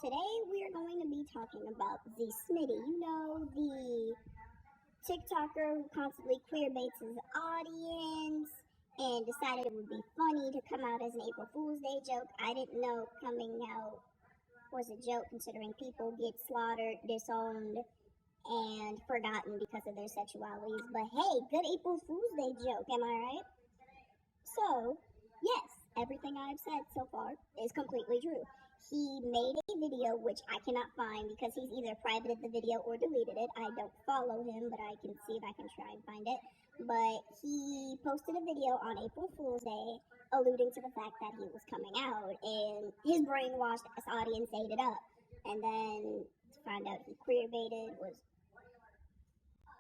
Today we are going to be talking about ZSmitty. You know, the TikToker who constantly queerbaits his audience and decided it would be funny to come out as an April Fool's Day joke. I didn't know coming out was a joke considering people get slaughtered, disowned, and forgotten because of their sexualities. But hey, good April Fool's Day joke, am I right? So, yes, everything I've said so far is completely true. He made a video, which I cannot find because he's either privated the video or deleted it. I don't follow him, but I can see if I can try and find it. But he posted a video on April Fool's Day alluding to the fact that he was coming out, and his brainwashed audience ate it up. And then to find out he queerbaited was...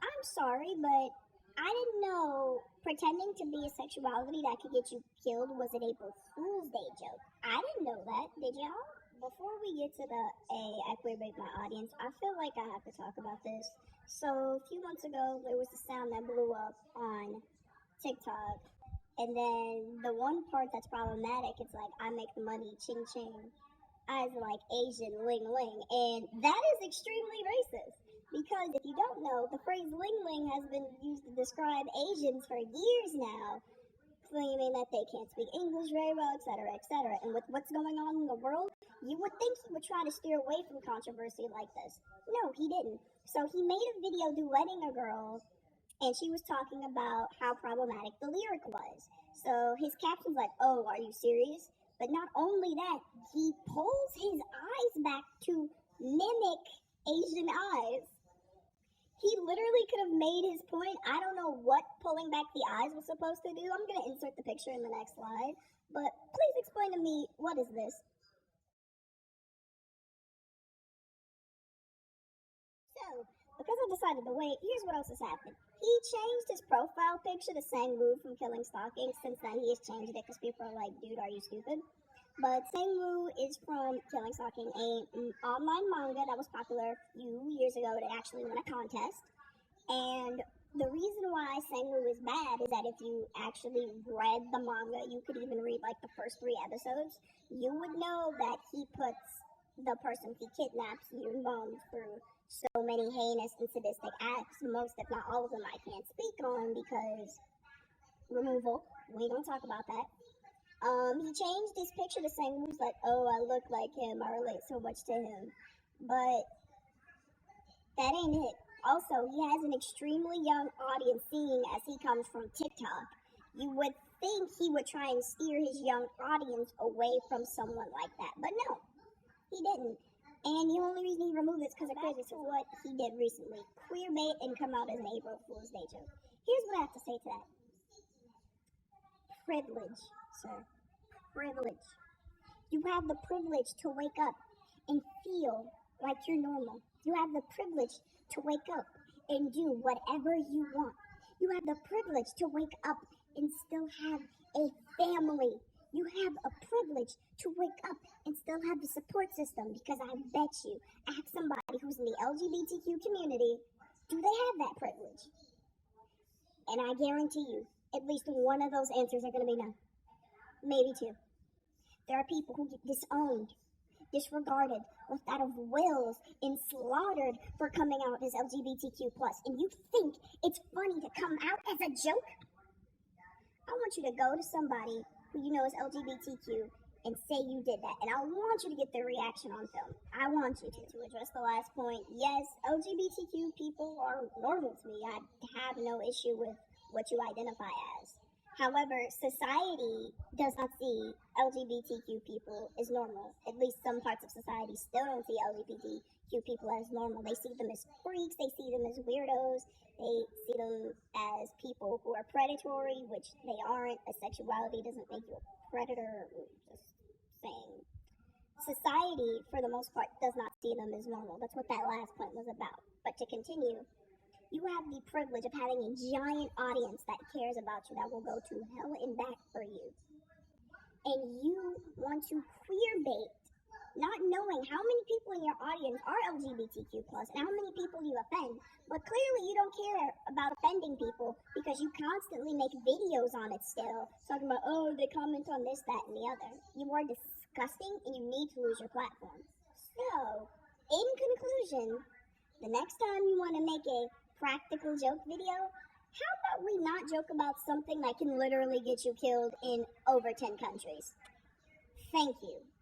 I'm sorry, but I didn't know pretending to be a sexuality that could get you killed was an April Fool's Day joke. I didn't know that, did y'all? Before we get to the I queerbait my audience, I feel like I have to talk about this. So a few months ago, there was a sound that blew up on TikTok. And then the one part that's problematic, it's like, I make the money, ching ching. Eyes are like Asian, ling ling. And that is extremely racist. Because if you don't know, the phrase ling ling has been used to describe Asians for years now, claiming that they can't speak English very well, etc., etc. And with what's going on in the world, you would think he would try to steer away from controversy like this. No, he didn't. So he made a video duetting a girl, and she was talking about how problematic the lyric was. So his caption's like, "Oh, are you serious?" But not only that, he pulls his eyes back to mimic Asian eyes. He literally could have made his point. I don't know what pulling back the eyes was supposed to do. I'm going to insert the picture in the next slide. But please explain to me, what is this? So, because I decided to wait, here's what else has happened. He changed his profile picture to Sang-woo from Killing Stalking. Since then, he has changed it because people are like, dude, are you stupid? But Sang-woo is from Killing Stalking, an online manga that was popular a few years ago. It actually won a contest. And the reason why Sang-woo is bad is that if you actually read the manga, you could even read like the first 3 episodes, you would know that he puts the person he kidnaps, Yoon-bum, through so many heinous and sadistic acts. Most, if not all of them, I can't speak on because removal. We don't talk about that. He changed his picture to Sang-woo's like, oh, I look like him, I relate so much to him. But that ain't it. Also, he has an extremely young audience, seeing as he comes from TikTok. You would think he would try and steer his young audience away from someone like that. But no, he didn't. And the only reason he removed it is because of crazy to what he did recently. Queerbait and come out as an April Fool's Day joke. Here's what I have to say to that. Privilege, sir. Privilege. You have the privilege to wake up and feel like you're normal. You have the privilege to wake up and do whatever you want. You have the privilege to wake up and still have a family. You have a privilege to wake up and still have the support system, because I bet you, ask somebody who's in the LGBTQ community, do they have that privilege? And I guarantee you, at least one of those answers are going to be no. Maybe 2. There are people who get disowned, disregarded, left out of wills, and slaughtered for coming out as LGBTQ+. And you think it's funny to come out as a joke? I want you to go to somebody who you know is LGBTQ and say you did that. And I want you to get their reaction on film. I want you to. To address the last point, yes, LGBTQ people are normal to me. I have no issue with what you identify as. However, society does not see LGBTQ people as normal. At least some parts of society still don't see LGBTQ people as normal. They see them as freaks, they see them as weirdos, they see them as people who are predatory, which they aren't. A sexuality doesn't make you a predator, just saying. Society, for the most part, does not see them as normal. That's what that last point was about. But to continue, you have the privilege of having a giant audience that cares about you, that will go to hell and back for you. And you want to queerbait, not knowing how many people in your audience are LGBTQ+, and how many people you offend. But clearly you don't care about offending people, because you constantly make videos on it still, talking about, oh, they comment on this, that, and the other. You are disgusting, and you need to lose your platform. So, suggestion. The next time you want to make a practical joke video, how about we not joke about something that can literally get you killed in over 10 countries? Thank you.